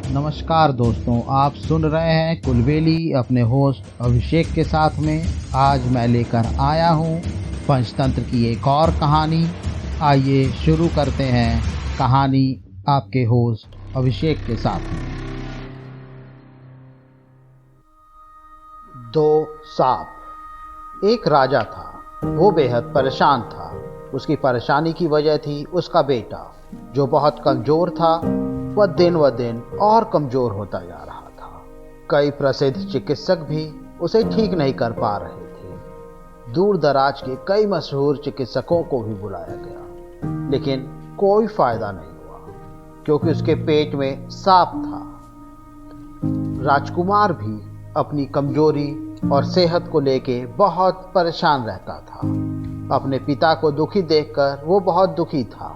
नमस्कार दोस्तों, आप सुन रहे हैं कुलबेली अपने होस्ट अभिषेक के साथ में। आज मैं लेकर आया हूँ पंचतंत्र की एक और कहानी। आइए शुरू करते हैं कहानी आपके होस्ट अभिषेक के साथ में। दो सांप। एक राजा था, वो बेहद परेशान था। उसकी परेशानी की वजह थी उसका बेटा, जो बहुत कमजोर था। वह दिन व दिन और कमजोर होता जा रहा था। कई प्रसिद्ध चिकित्सक भी उसे ठीक नहीं कर पा रहे थे। दूर दराज के कई मशहूर चिकित्सकों को भी बुलाया गया, लेकिन कोई फायदा नहीं हुआ, क्योंकि उसके पेट में सांप था। राजकुमार भी अपनी कमजोरी और सेहत को लेके बहुत परेशान रहता था। अपने पिता को दुखी देखकर वो बहुत दुखी था।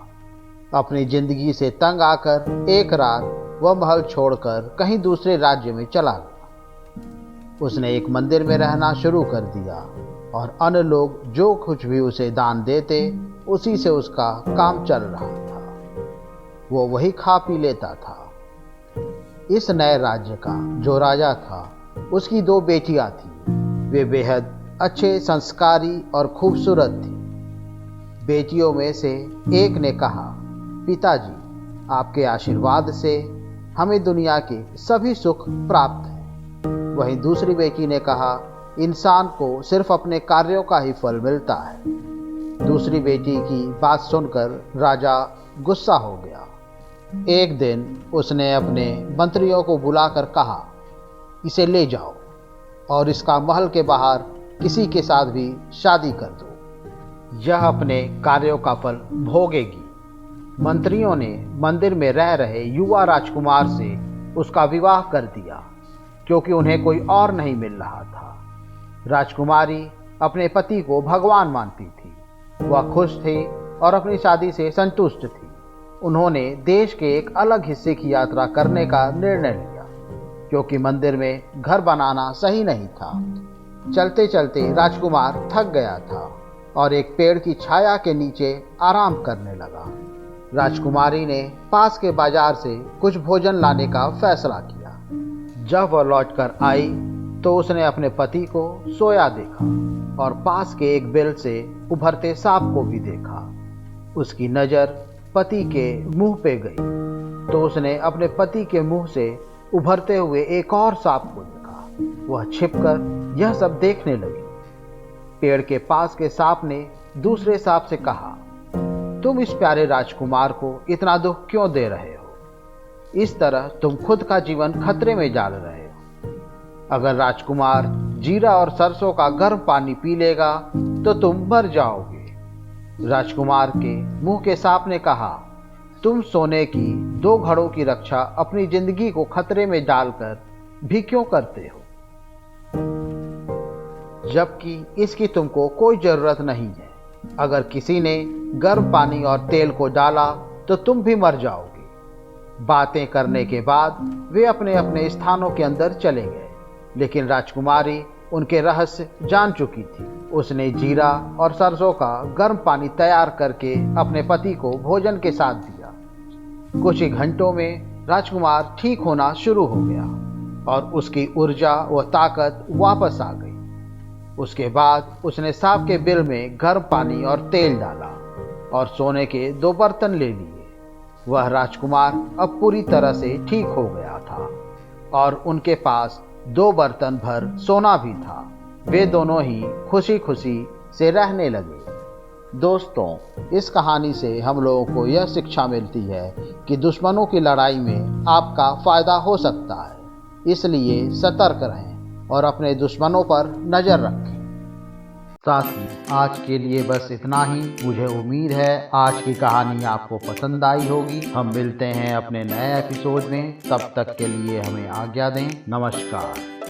अपनी जिंदगी से तंग आकर एक रात वह महल छोड़कर कहीं दूसरे राज्य में चला गया। उसने एक मंदिर में रहना शुरू कर दिया और अन्य लोग जो कुछ भी उसे दान देते, उसी से उसका काम चल रहा था। वो वही खा पी लेता था। इस नए राज्य का जो राजा था, उसकी दो बेटियां थीं। वे बेहद अच्छे, संस्कारी और खूबसूरत थीं। बेटियों में से एक ने कहा, पिताजी, आपके आशीर्वाद से हमें दुनिया के सभी सुख प्राप्त हैं। वहीं दूसरी बेटी ने कहा, इंसान को सिर्फ अपने कार्यों का ही फल मिलता है। दूसरी बेटी की बात सुनकर राजा गुस्सा हो गया। एक दिन उसने अपने मंत्रियों को बुलाकर कहा, इसे ले जाओ और इसका महल के बाहर किसी के साथ भी शादी कर दो। यह अपने कार्यों का फल भोगेगी। मंत्रियों ने मंदिर में रह रहे युवा राजकुमार से उसका विवाह कर दिया, क्योंकि उन्हें कोई और नहीं मिल रहा था। राजकुमारी अपने पति को भगवान मानती थी। वह खुश थी और अपनी शादी से संतुष्ट थी। उन्होंने देश के एक अलग हिस्से की यात्रा करने का निर्णय लिया, क्योंकि मंदिर में घर बनाना सही नहीं था। चलते चलते राजकुमार थक गया था और एक पेड़ की छाया के नीचे आराम करने लगा। राजकुमारी ने पास के बाजार से कुछ भोजन लाने का फैसला किया। जब वह लौटकर आई तो उसने अपने पति को सोया देखा और पास के एक बिल से उभरते सांप को भी देखा। उसकी नज़र पति के मुंह पे गई तो उसने अपने पति के मुंह से उभरते हुए एक और सांप को देखा। वह छिपकर यह सब देखने लगी। पेड़ के पास के सांप ने दूसरे सांप से कहा, तुम इस प्यारे राजकुमार को इतना दुख क्यों दे रहे हो? इस तरह तुम खुद का जीवन खतरे में डाल रहे हो। अगर राजकुमार जीरा और सरसों का गर्म पानी पी लेगा तो तुम मर जाओगे। राजकुमार के मुंह के सांप ने कहा, तुम सोने की दो घड़ों की रक्षा अपनी जिंदगी को खतरे में डालकर भी क्यों करते हो, जबकि इसकी तुमको कोई जरूरत नहीं है। अगर किसी ने गर्म पानी और तेल को डाला तो तुम भी मर जाओगे। बातें करने के बाद वे अपने अपने स्थानों के अंदर चले गए, लेकिन राजकुमारी उनके रहस्य जान चुकी थी। उसने जीरा और सरसों का गर्म पानी तैयार करके अपने पति को भोजन के साथ दिया। कुछ ही घंटों में राजकुमार ठीक होना शुरू हो गया और उसकी ऊर्जा व ताकत वापस आ गई। उसके बाद उसने सांप के बिल में गर्म पानी और तेल डाला और सोने के दो बर्तन ले लिए। वह राजकुमार अब पूरी तरह से ठीक हो गया था और उनके पास दो बर्तन भर सोना भी था। वे दोनों ही खुशी खुशी से रहने लगे। दोस्तों, इस कहानी से हम लोगों को यह शिक्षा मिलती है कि दुश्मनों की लड़ाई में आपका फायदा हो सकता है, इसलिए सतर्क रहें और अपने दुश्मनों पर नजर रखें। साथ ही आज के लिए बस इतना ही। मुझे उम्मीद है आज की कहानी आपको पसंद आई होगी। हम मिलते हैं अपने नए एपिसोड में। तब तक के लिए हमें आज्ञा दें। नमस्कार।